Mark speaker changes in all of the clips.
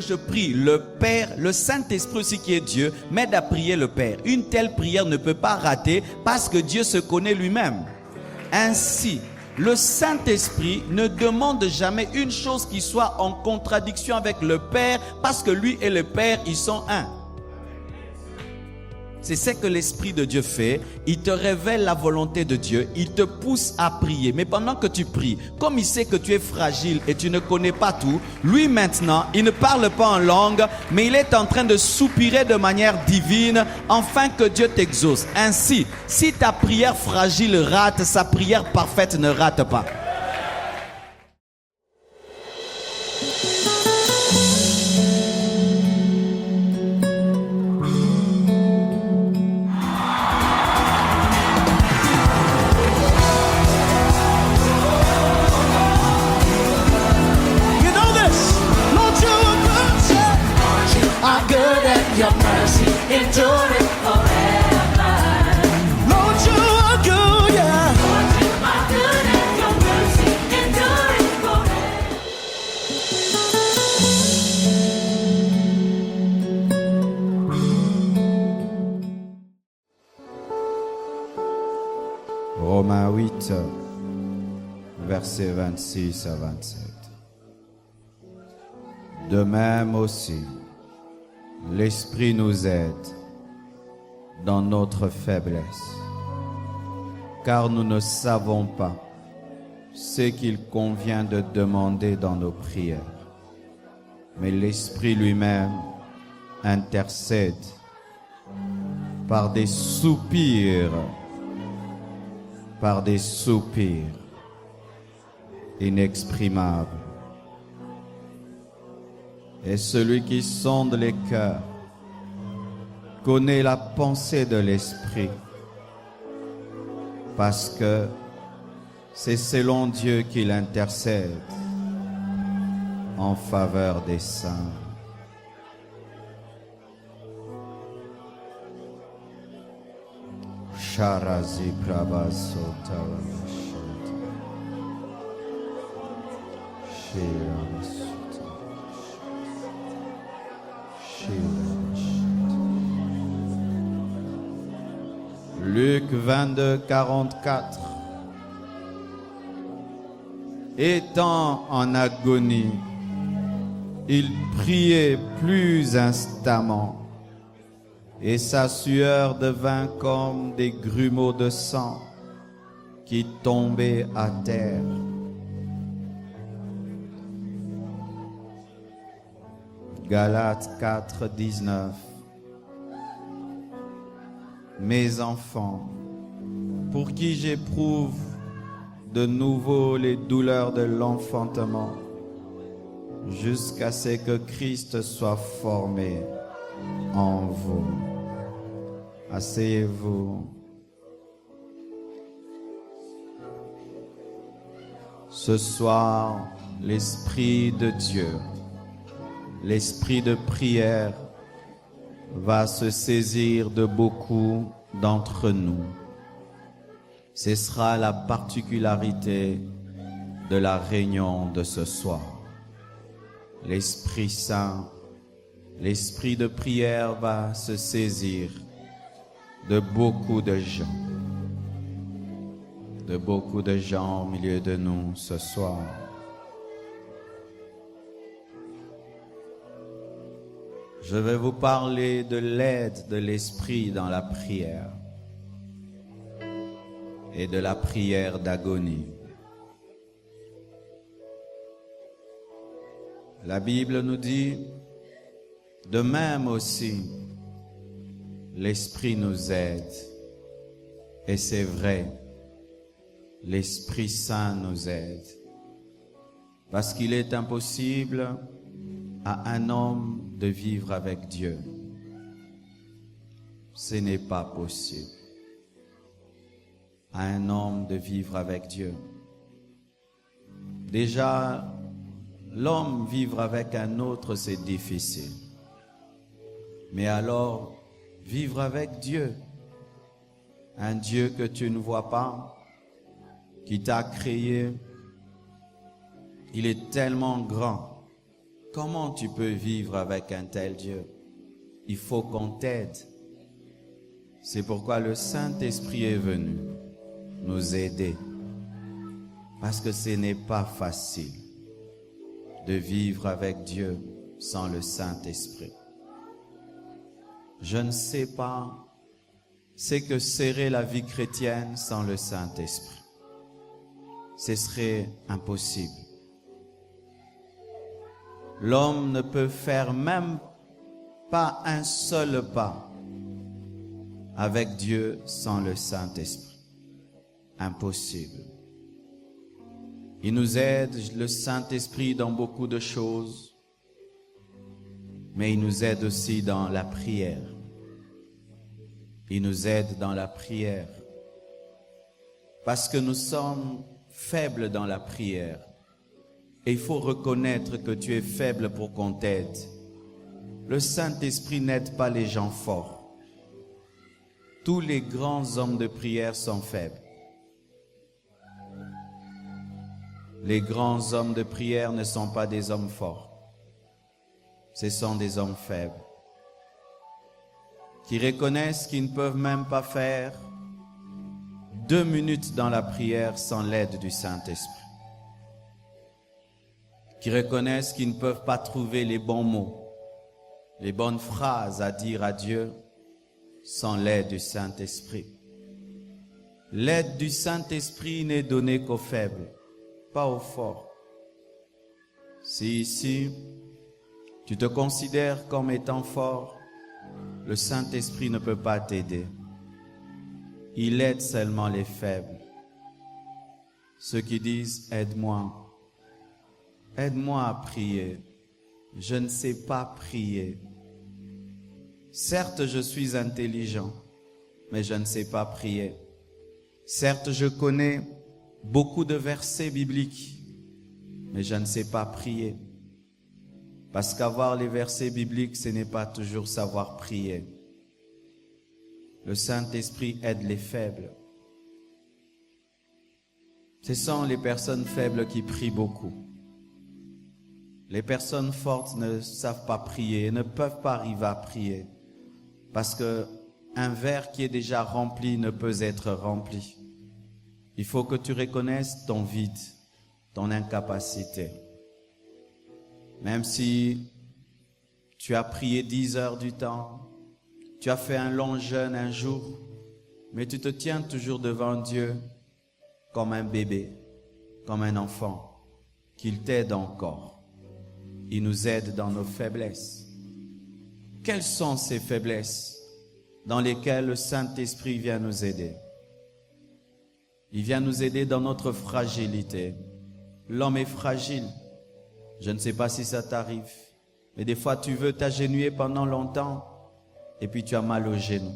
Speaker 1: je prie le Père, le Saint-Esprit aussi qui est Dieu, m'aide à prier le Père. Une telle prière ne peut pas rater parce que Dieu se connaît lui-même. Ainsi, le Saint-Esprit ne demande jamais une chose qui soit en contradiction avec le Père parce que lui et le Père, ils sont un. C'est ce que l'Esprit de Dieu fait. Il te révèle la volonté de Dieu. Il te pousse à prier. Mais pendant que tu pries, comme il sait que tu es fragile et tu ne connais pas tout, lui maintenant, il ne parle pas en langue, mais il est en train de soupirer de manière divine afin que Dieu t'exauce. Ainsi, si ta prière fragile rate, sa prière parfaite ne rate pas.
Speaker 2: Your mercy enduring forever. Lord, you are good, yeah. Lord, you are good, and your mercy enduring forever.
Speaker 3: Romains 8, versets 26 à 27. De même aussi, l'Esprit nous aide dans notre faiblesse, car nous ne savons pas ce qu'il convient de demander dans nos prières. Mais l'Esprit lui-même intercède par des soupirs inexprimables. Et celui qui sonde les cœurs connaît la pensée de l'Esprit, parce que c'est selon Dieu qu'il intercède en faveur des saints. Sharazi Prabaso Taramashita Shiramasita Luc 22, 44. Étant en agonie, il priait plus instamment, et sa sueur devint comme des grumeaux de sang qui tombaient à terre. Galates 4, 19. Mes enfants, pour qui j'éprouve de nouveau les douleurs de l'enfantement, jusqu'à ce que Christ soit formé en vous. Asseyez-vous. Ce soir, l'Esprit de Dieu, l'Esprit de prière, va se saisir de beaucoup d'entre nous. Ce sera la particularité de la réunion de ce soir. L'Esprit Saint, l'Esprit de prière va se saisir de beaucoup de gens au milieu de nous ce soir. Je vais vous parler de l'aide de l'Esprit dans la prière et de la prière d'agonie. La Bible nous dit, de même aussi, l'Esprit nous aide. Et c'est vrai, l'Esprit Saint nous aide. Parce qu'il est impossible à un homme de vivre avec Dieu. Ce n'est pas possible. À un homme de vivre avec Dieu. Déjà, l'homme vivre avec un autre, c'est difficile. Mais alors, vivre avec Dieu, un Dieu que tu ne vois pas, qui t'a créé, il est tellement grand comment tu peux vivre avec un tel Dieu? Il faut qu'on t'aide. C'est pourquoi le Saint-Esprit est venu nous aider. Parce que ce n'est pas facile de vivre avec Dieu sans le Saint-Esprit. Je ne sais pas ce que serait la vie chrétienne sans le Saint-Esprit. Ce serait impossible. L'homme ne peut faire même pas un seul pas avec Dieu sans le Saint-Esprit. Impossible. Il nous aide, le Saint-Esprit, dans beaucoup de choses, mais il nous aide aussi dans la prière. Il nous aide dans la prière. Parce que nous sommes faibles dans la prière. Et il faut reconnaître que tu es faible pour qu'on t'aide. Le Saint-Esprit n'aide pas les gens forts. Tous les grands hommes de prière sont faibles. Les grands hommes de prière ne sont pas des hommes forts. Ce sont des hommes faibles. Qui reconnaissent qu'ils ne peuvent même pas faire 2 minutes dans la prière sans l'aide du Saint-Esprit. Qui reconnaissent qu'ils ne peuvent pas trouver les bons mots, les bonnes phrases à dire à Dieu sans l'aide du Saint-Esprit. L'aide du Saint-Esprit n'est donnée qu'aux faibles, pas aux forts. Si ici, tu te considères comme étant fort, le Saint-Esprit ne peut pas t'aider. Il aide seulement les faibles. Ceux qui disent « aide-moi ». Aide-moi à prier. Je ne sais pas prier. Certes, je suis intelligent, mais je ne sais pas prier. Certes, je connais beaucoup de versets bibliques, mais je ne sais pas prier. Parce qu'avoir les versets bibliques, ce n'est pas toujours savoir prier. Le Saint-Esprit aide les faibles. Ce sont les personnes faibles qui prient beaucoup. Les personnes fortes ne savent pas prier, ne peuvent pas arriver à prier. Parce qu'un verre qui est déjà rempli ne peut être rempli. Il faut que tu reconnaisses ton vide, ton incapacité. Même si tu as prié 10 heures du temps, tu as fait un long jeûne un jour, mais tu te tiens toujours devant Dieu comme un bébé, comme un enfant, qu'il t'aide encore. Il nous aide dans nos faiblesses. Quelles sont ces faiblesses dans lesquelles le Saint-Esprit vient nous aider? Il vient nous aider dans notre fragilité. L'homme est fragile. Je ne sais pas si ça t'arrive, mais des fois tu veux t'agenouiller pendant longtemps et puis tu as mal au genou.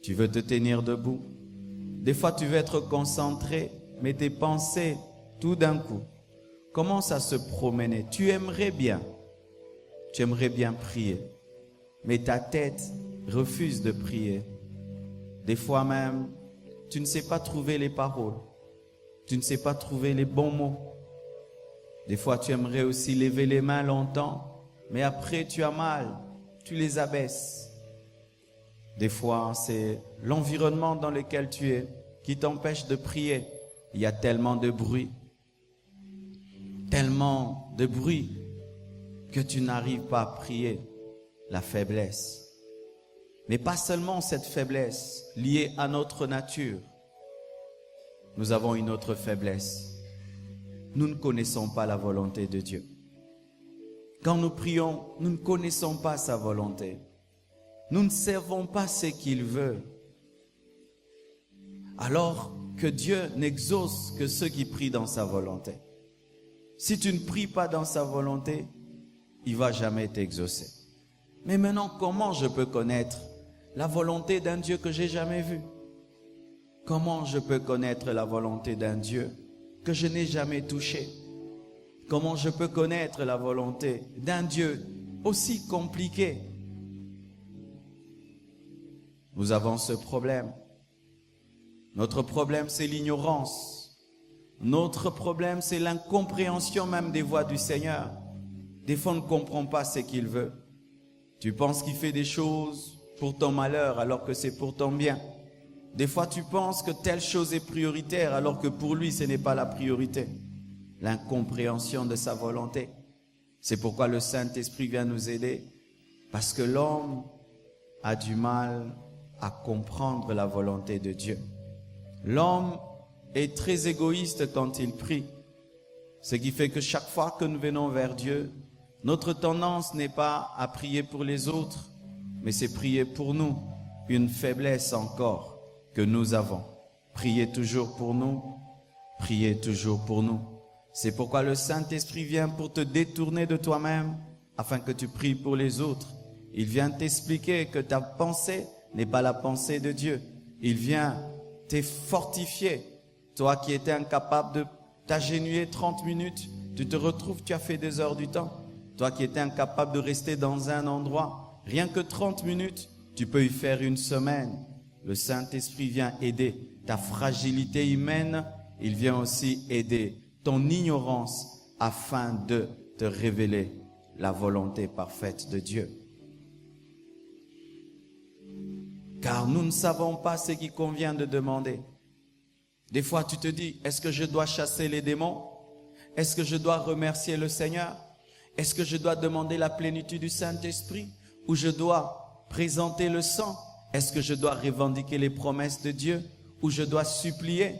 Speaker 3: Tu veux te tenir debout. Des fois tu veux être concentré, mais tes pensées, tout d'un coup, commencent à se promener. Tu aimerais bien prier, mais ta tête refuse de prier. Des fois même, tu ne sais pas trouver les paroles. Tu ne sais pas trouver les bons mots. Des fois, tu aimerais aussi lever les mains longtemps, mais après, tu as mal. Tu les abaisses. Des fois, c'est l'environnement dans lequel tu es qui t'empêche de prier. Il y a tellement de bruit que tu n'arrives pas à prier. La faiblesse. Mais pas seulement cette faiblesse liée à notre nature. Nous avons une autre faiblesse. Nous ne connaissons pas la volonté de Dieu. Quand nous prions, nous ne connaissons pas sa volonté. Nous ne savons pas ce qu'il veut. Alors que Dieu n'exauce que ceux qui prient dans sa volonté. Si tu ne pries pas dans sa volonté, il ne va jamais t'exaucer. Mais maintenant, comment je peux connaître la volonté d'un Dieu que j'ai jamais vu? Comment je peux connaître la volonté d'un Dieu que je n'ai jamais touché? Comment je peux connaître la volonté d'un Dieu aussi compliqué? Nous avons ce problème. Notre problème, c'est l'ignorance. Notre problème, c'est l'incompréhension même des voies du Seigneur.
Speaker 1: Des fois, on ne comprend pas ce qu'il veut. Tu penses qu'il fait des choses pour ton malheur alors que c'est pour ton bien. Des fois, tu penses que telle chose est prioritaire alors que pour lui, ce n'est pas la priorité. L'incompréhension de sa volonté. C'est pourquoi le Saint-Esprit vient nous aider. Parce que l'homme a du mal à comprendre la volonté de Dieu. L'homme est très égoïste quand il prie. Ce qui fait que chaque fois que nous venons vers Dieu, notre tendance n'est pas à prier pour les autres, mais c'est prier pour nous, une faiblesse encore que nous avons. Priez toujours pour nous, priez toujours pour nous. C'est pourquoi le Saint-Esprit vient pour te détourner de toi-même, afin que tu pries pour les autres. Il vient t'expliquer que ta pensée n'est pas la pensée de Dieu. Il vient te fortifier. Toi qui étais incapable de t'agenouiller 30 minutes, tu te retrouves, tu as fait 2 heures du temps. Toi qui étais incapable de rester dans un endroit, rien que 30 minutes, tu peux y faire 1 semaine. Le Saint-Esprit vient aider ta fragilité humaine. Il vient aussi aider ton ignorance afin de te révéler la volonté parfaite de Dieu. Car nous ne savons pas ce qu'il convient de demander. Des fois, tu te dis, est-ce que je dois chasser les démons? Est-ce que je dois remercier le Seigneur? Est-ce que je dois demander la plénitude du Saint-Esprit? Ou je dois présenter le sang? Est-ce que je dois revendiquer les promesses de Dieu? Ou je dois supplier?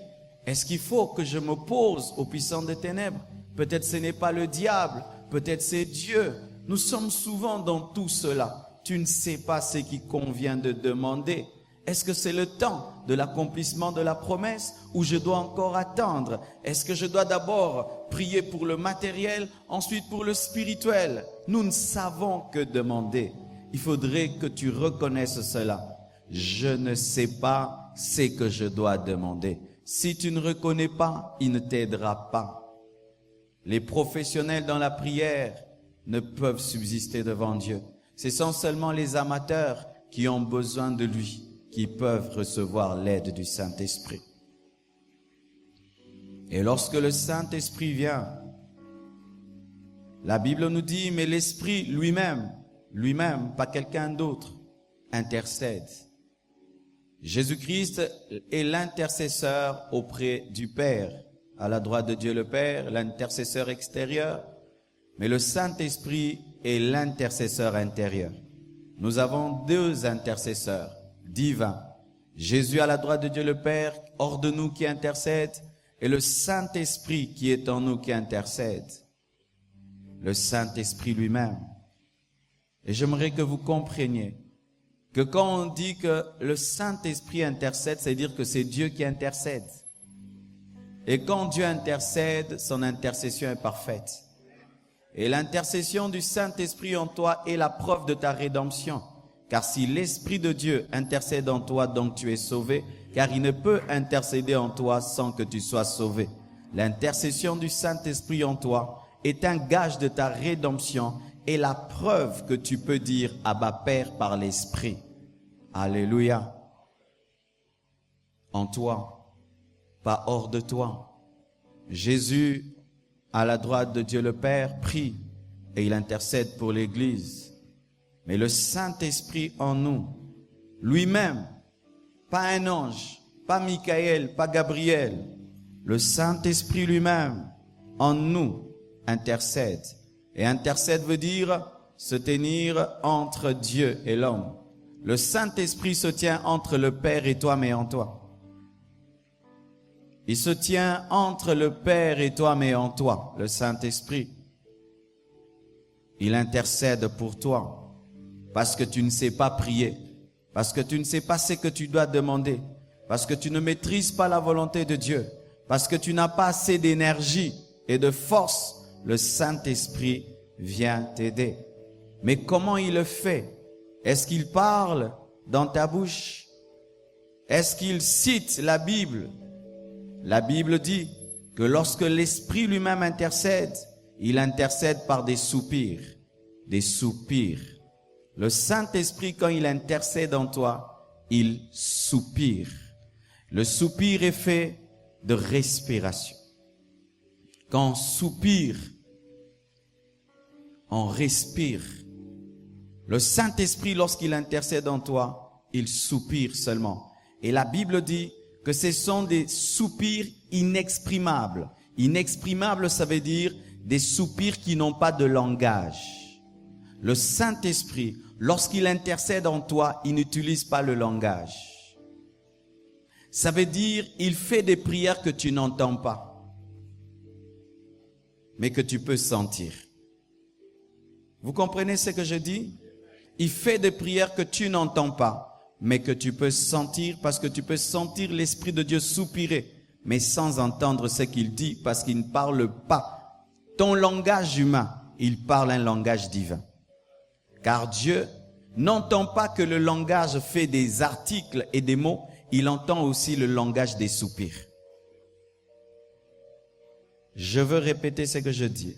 Speaker 1: Est-ce qu'il faut que je m'oppose aux puissants des ténèbres? Peut-être ce n'est pas le diable, peut-être c'est Dieu. Nous sommes souvent dans tout cela. Tu ne sais pas ce qui convient de demander. Est-ce que c'est le temps de l'accomplissement de la promesse ou je dois encore attendre? Est-ce que je dois d'abord prier pour le matériel, ensuite pour le spirituel? Nous ne savons que demander. Il faudrait que tu reconnaisses cela. Je ne sais pas ce que je dois demander. Si tu ne reconnais pas, il ne t'aidera pas. Les professionnels dans la prière ne peuvent subsister devant Dieu. Ce sont seulement les amateurs qui ont besoin de lui, qui peuvent recevoir l'aide du Saint-Esprit. Et lorsque le Saint-Esprit vient, la Bible nous dit, mais l'Esprit lui-même, pas quelqu'un d'autre, intercède. Jésus-Christ est l'intercesseur auprès du Père, à la droite de Dieu le Père, l'intercesseur extérieur, mais le Saint-Esprit est l'intercesseur intérieur. Nous avons 2 intercesseurs divins. Jésus à la droite de Dieu le Père, hors de nous qui intercède, et le Saint-Esprit qui est en nous qui intercède. Le Saint-Esprit lui-même. Et j'aimerais que vous compreniez que quand on dit que le Saint-Esprit intercède, c'est dire que c'est Dieu qui intercède. Et quand Dieu intercède, son intercession est parfaite. Et l'intercession du Saint-Esprit en toi est la preuve de ta rédemption. Car si l'Esprit de Dieu intercède en toi, donc tu es sauvé, car il ne peut intercéder en toi sans que tu sois sauvé. L'intercession du Saint-Esprit en toi est un gage de ta rédemption et la preuve que tu peux dire « Abba Père » par l'Esprit. Alléluia. En toi, pas hors de toi. Jésus, à la droite de Dieu le Père, prie et il intercède pour l'Église. Mais le Saint-Esprit en nous, lui-même, pas un ange, pas Michael, pas Gabriel, le Saint-Esprit lui-même en nous intercède. Et intercède veut dire se tenir entre Dieu et l'homme. Le Saint-Esprit se tient entre le Père et toi, mais en toi. Il se tient entre le Père et toi, mais en toi, le Saint-Esprit. Il intercède pour toi parce que tu ne sais pas prier, parce que tu ne sais pas ce que tu dois demander, parce que tu ne maîtrises pas la volonté de Dieu, parce que tu n'as pas assez d'énergie et de force. Le Saint-Esprit vient t'aider. Mais comment il le fait? Est-ce qu'il parle dans ta bouche? Est-ce qu'il cite la Bible? La Bible dit que lorsque l'Esprit lui-même intercède, il intercède par des soupirs. Des soupirs. Le Saint-Esprit, quand il intercède en toi, il soupire. Le soupir est fait de respiration. Quand on soupire, on respire. Le Saint-Esprit, lorsqu'il intercède en toi, il soupire seulement. Et la Bible dit que ce sont des soupirs inexprimables. Inexprimables, ça veut dire des soupirs qui n'ont pas de langage. Le Saint-Esprit, lorsqu'il intercède en toi, il n'utilise pas le langage. Ça veut dire, il fait des prières que tu n'entends pas, mais que tu peux sentir. Vous comprenez ce que je dis? Il fait des prières que tu n'entends pas, mais que tu peux sentir, parce que tu peux sentir l'Esprit de Dieu soupirer, mais sans entendre ce qu'il dit, parce qu'il ne parle pas ton langage humain, il parle un langage divin. Car Dieu n'entend pas que le langage fait des articles et des mots, il entend aussi le langage des soupirs. Je veux répéter ce que je dis.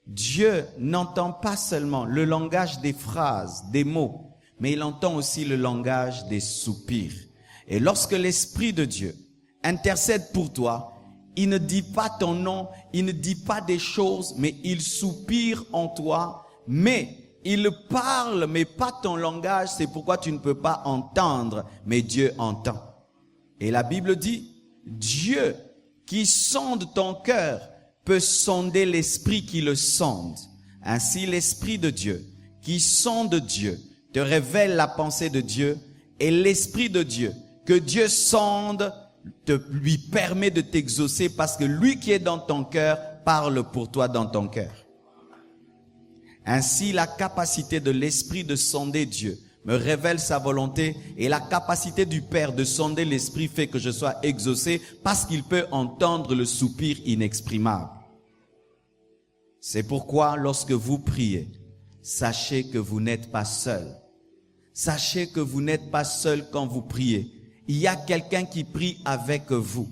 Speaker 1: Dieu n'entend pas seulement le langage des phrases, des mots, mais il entend aussi le langage des soupirs. Et lorsque l'Esprit de Dieu intercède pour toi, il ne dit pas ton nom, il ne dit pas des choses, mais il soupire en toi, mais il parle, mais pas ton langage, c'est pourquoi tu ne peux pas entendre, mais Dieu entend. Et la Bible dit, Dieu qui sonde ton cœur peut sonder l'esprit qui le sonde. Ainsi, l'Esprit de Dieu qui sonde Dieu te révèle la pensée de Dieu, et l'Esprit de Dieu que Dieu sonde lui permet de t'exaucer, parce que lui qui est dans ton cœur parle pour toi dans ton cœur. Ainsi, la capacité de l'Esprit de sonder Dieu me révèle sa volonté, et la capacité du Père de sonder l'Esprit fait que je sois exaucé, parce qu'il peut entendre le soupir inexprimable. C'est pourquoi lorsque vous priez, sachez que vous n'êtes pas seul. Sachez que vous n'êtes pas seul quand vous priez. Il y a quelqu'un qui prie avec vous.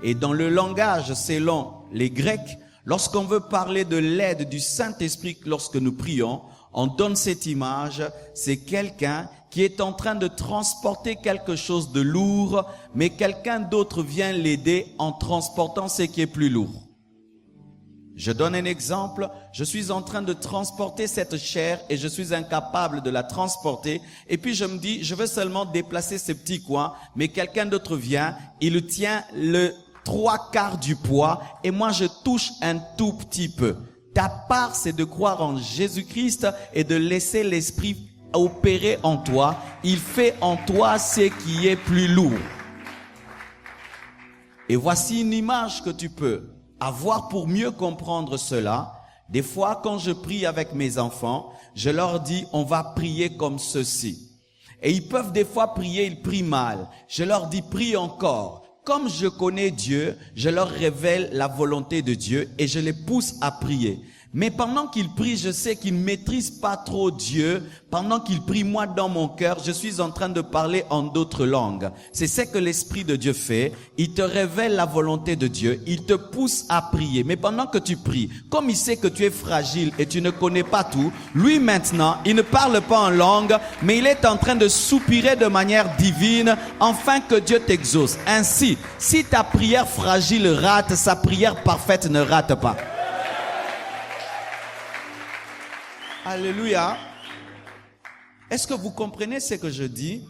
Speaker 1: Et dans le langage, selon les Grecs, lorsqu'on veut parler de l'aide du Saint-Esprit lorsque nous prions, on donne cette image, c'est quelqu'un qui est en train de transporter quelque chose de lourd, mais quelqu'un d'autre vient l'aider en transportant ce qui est plus lourd. Je donne un exemple, je suis en train de transporter cette chair et je suis incapable de la transporter, et puis je me dis, je veux seulement déplacer ce petit coin, mais quelqu'un d'autre vient, il tient le 3/4 du poids, et moi je touche un tout petit peu. Ta part, c'est de croire en Jésus-Christ et de laisser l'Esprit opérer en toi. Il fait en toi ce qui est plus lourd. Et voici une image que tu peux avoir pour mieux comprendre cela. Des fois, quand je prie avec mes enfants, je leur dis, on va prier comme ceci. Et ils peuvent des fois prier, ils prient mal. Je leur dis, prie encore. Comme je connais Dieu, je leur révèle la volonté de Dieu et je les pousse à prier. Mais pendant qu'ils prient, je sais qu'ils ne maîtrisent pas trop Dieu. Pendant qu'ils prient, moi, dans mon cœur, je suis en train de parler en d'autres langues. C'est ce que l'Esprit de Dieu fait. Il te révèle la volonté de Dieu. Il te pousse à prier. Mais pendant que tu pries, comme il sait que tu es fragile et tu ne connais pas tout, lui maintenant, il ne parle pas en langue, mais il est en train de soupirer de manière divine, afin que Dieu t'exauce. Ainsi, si ta prière fragile rate, sa prière parfaite ne rate pas. Alléluia. Est-ce que vous comprenez ce que je dis?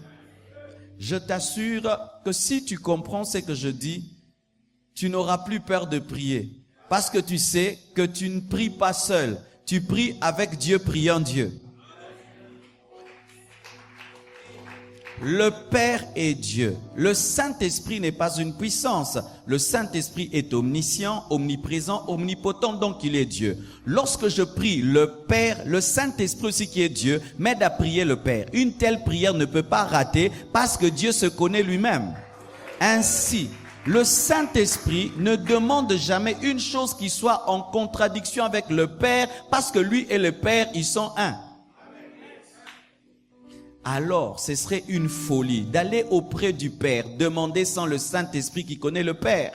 Speaker 1: Je t'assure que si tu comprends ce que je dis, tu n'auras plus peur de prier. Parce que tu sais que tu ne pries pas seul. Tu pries avec Dieu, priant Dieu. Le Père est Dieu. Le Saint-Esprit n'est pas une puissance. Le Saint-Esprit est omniscient, omniprésent, omnipotent, donc il est Dieu. Lorsque je prie le Père, le Saint-Esprit aussi qui est Dieu, m'aide à prier le Père. Une telle prière ne peut pas rater parce que Dieu se connaît lui-même. Ainsi, le Saint-Esprit ne demande jamais une chose qui soit en contradiction avec le Père, parce que lui et le Père, ils sont un. Alors, ce serait une folie d'aller auprès du Père, demander sans le Saint-Esprit qui connaît le Père.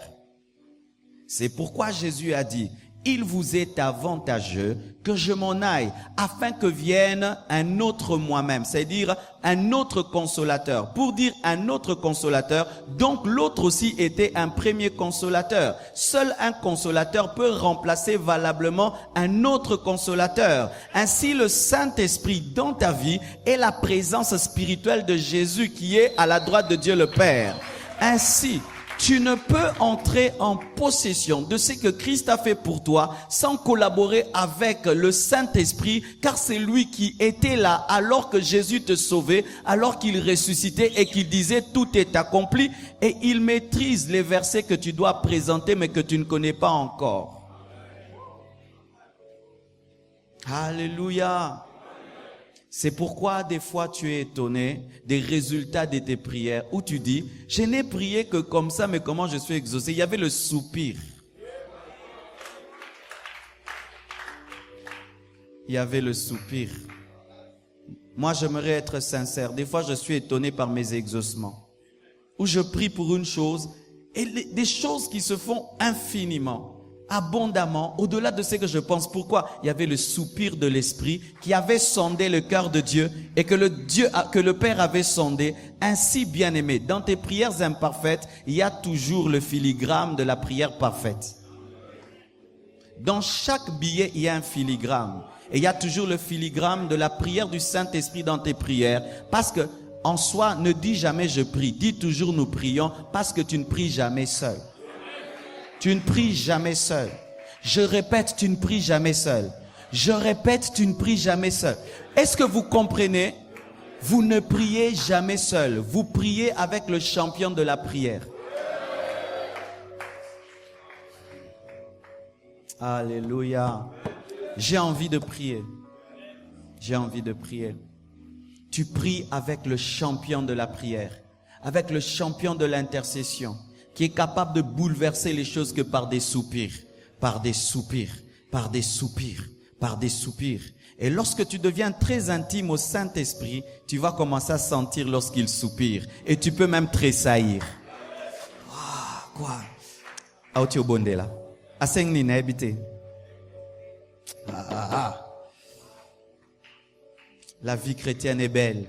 Speaker 1: C'est pourquoi Jésus a dit, il vous est avantageux que je m'en aille, afin que vienne un autre moi-même, c'est-à-dire un autre consolateur. Pour dire un autre consolateur, donc l'autre aussi était un premier consolateur. Seul un consolateur peut remplacer valablement un autre consolateur. Ainsi, le Saint-Esprit dans ta vie est la présence spirituelle de Jésus qui est à la droite de Dieu le Père. Ainsi, tu ne peux entrer en possession de ce que Christ a fait pour toi sans collaborer avec le Saint-Esprit, car c'est lui qui était là alors que Jésus te sauvait, alors qu'il ressuscitait et qu'il disait tout est accompli, et il maîtrise les versets que tu dois présenter mais que tu ne connais pas encore. Alléluia. C'est pourquoi des fois tu es étonné des résultats de tes prières où tu dis, je n'ai prié que comme ça, mais comment je suis exaucé? Il y avait le soupir. Il y avait le soupir. Moi, j'aimerais être sincère. Des fois, je suis étonné par mes exaucements. Où je prie pour une chose et des choses qui se font infiniment, abondamment, au-delà de ce que je pense. Pourquoi? Il y avait le soupir de l'Esprit qui avait sondé le cœur de Dieu et que le Père avait sondé. Ainsi, bien-aimé, dans tes prières imparfaites, il y a toujours le filigrane de la prière parfaite. Dans chaque billet, il y a un filigrane. Et il y a toujours le filigrane de la prière du Saint-Esprit dans tes prières. Parce que, en soi, ne dis jamais je prie. Dis toujours nous prions parce que tu ne pries jamais seul. Tu ne pries jamais seul. Je répète, tu ne pries jamais seul. Je répète, tu ne pries jamais seul. Est-ce que vous comprenez? Vous ne priez jamais seul. Vous priez avec le champion de la prière. Alléluia. J'ai envie de prier. J'ai envie de prier. Tu pries avec le champion de la prière, avec le champion de l'intercession, qui est capable de bouleverser les choses que par des soupirs, par des soupirs, par des soupirs, par des soupirs. Et lorsque tu deviens très intime au Saint-Esprit, tu vas commencer à sentir lorsqu'il soupire. Et tu peux même tressaillir. Quoi? Ah, tu es au bonde là. Asengni habité. La vie chrétienne est belle.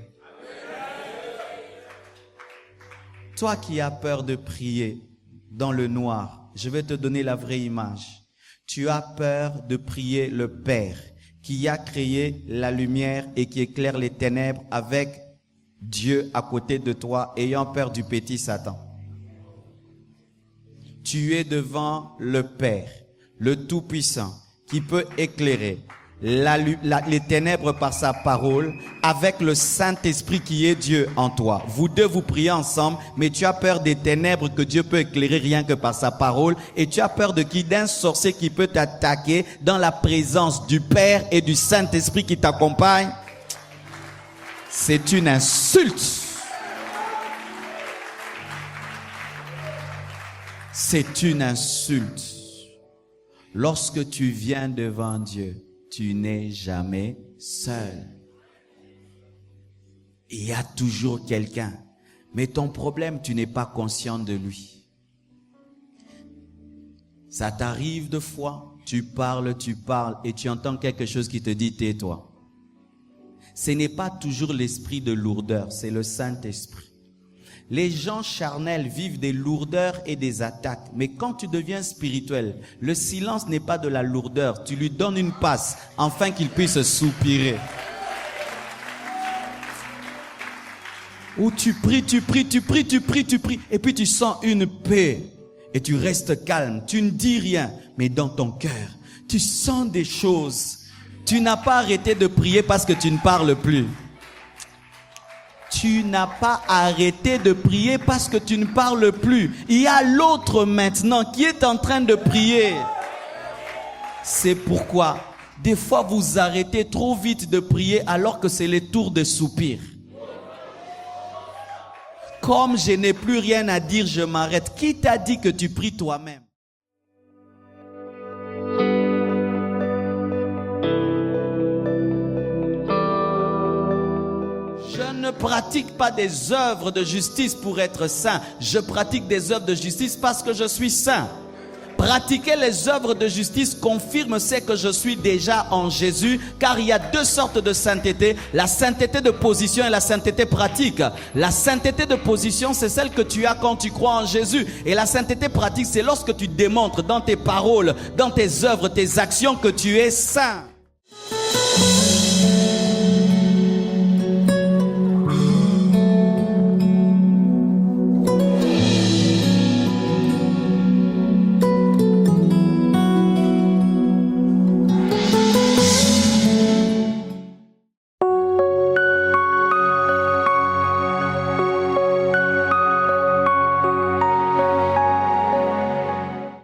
Speaker 1: Toi qui as peur de prier dans le noir, je vais te donner la vraie image. Tu as peur de prier le Père qui a créé la lumière et qui éclaire les ténèbres avec Dieu à côté de toi, ayant peur du petit Satan. Tu es devant le Père, le Tout-Puissant, qui peut éclairer les ténèbres par sa parole avec le Saint-Esprit qui est Dieu en toi. Vous deux vous priez ensemble, mais tu as peur des ténèbres que Dieu peut éclairer rien que par sa parole, et tu as peur de qui? D'un sorcier qui peut t'attaquer dans la présence du Père et du Saint-Esprit qui t'accompagne. C'est une insulte. C'est une insulte. Lorsque tu viens devant Dieu, tu n'es jamais seul. Il y a toujours quelqu'un. Mais ton problème, tu n'es pas conscient de lui. Ça t'arrive de fois, tu parles et tu entends quelque chose qui te dit tais-toi. Ce n'est pas toujours l'esprit de lourdeur, c'est le Saint-Esprit. Les gens charnels vivent des lourdeurs et des attaques. Mais quand tu deviens spirituel, le silence n'est pas de la lourdeur. Tu lui donnes une passe afin qu'il puisse soupirer. Ou tu pries. Et puis tu sens une paix. Et tu restes calme. Tu ne dis rien. Mais dans ton cœur, tu sens des choses. Tu n'as pas arrêté de prier parce que tu ne parles plus. Tu n'as pas arrêté de prier parce que tu ne parles plus. Il y a l'autre maintenant qui est en train de prier. C'est pourquoi, des fois, vous arrêtez trop vite de prier alors que c'est les tours de soupir. Comme je n'ai plus rien à dire, je m'arrête. Qui t'a dit que tu pries toi-même? Je ne pratique pas des œuvres de justice pour être saint. Je pratique des œuvres de justice parce que je suis saint. Pratiquer les œuvres de justice confirme ce que je suis déjà en Jésus, car il y a deux sortes de sainteté, la sainteté de position et la sainteté pratique. La sainteté de position, c'est celle que tu as quand tu crois en Jésus. Et la sainteté pratique, c'est lorsque tu démontres dans tes paroles, dans tes œuvres, tes actions que tu es saint.